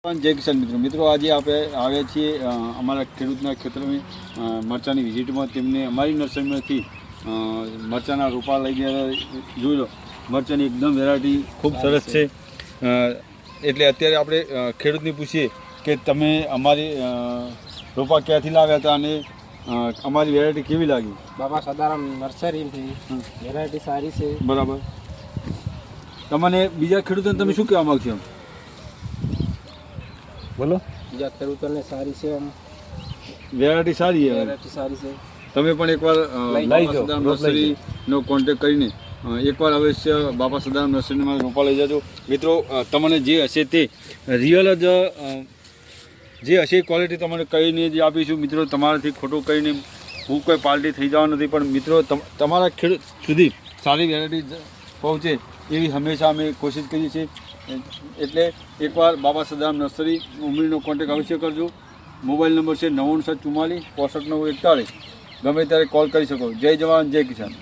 જય કિસાન મિત્રો આજે આપણે આવ્યા છીએ અમારા ખેડૂતના ખેતરમાં મરચાંની વિઝિટમાં તેમને અમારી નર્સરીમાંથી મરચાંના રોપા લઈ ગયા જોઈ લો મરચાંની એકદમ વેરાયટી ખૂબ સરસ છે એટલે અત્યારે આપણે ખેડૂતને પૂછીએ કે તમે અમારી રોપા ક્યાંથી લાવ્યા હતા અને અમારી વેરાયટી કેવી લાગી? બાબા સદારામ નર્સરીથી વેરાયટી સારી છે. બરાબર. તમને બીજા ખેડૂતોને તમે શું કહેવા માગશો? બોલો. બીજા ખેડૂતોને સારી છે, વેરાયટી સારી છે. વેરાયટી સારી છે. તમે પણ એકવાર બાબા સદારામ નર્સરીનો કોન્ટેક્ટ કરીને એકવાર અવશ્ય બાબા સદારામ નર્સરીમાં રોપા લઈ જજો મિત્રો. તમને જે હશે તે રિયલ જ જે હશે ક્વોલિટી તમને કહીને જ આપીશું મિત્રો. તમારાથી ખોટું કહીને હું કોઈ પાર્ટી થઈ જવા નથી, પણ મિત્રો તમારા ખેડૂત સુધી સારી વેરાયટી પહોંચે એવી હંમેશા અમે કોશિશ કરીએ છીએ. એટલે એકવાર બાબા સદારામ નર્સરી ઉમરીનો કોન્ટેક્ટ અવશ્ય કરજો. મોબાઈલ નંબર છે 9744 65 941. ગમે ત્યારે કોલ કરી શકો. જય જવાન જય કિસાન.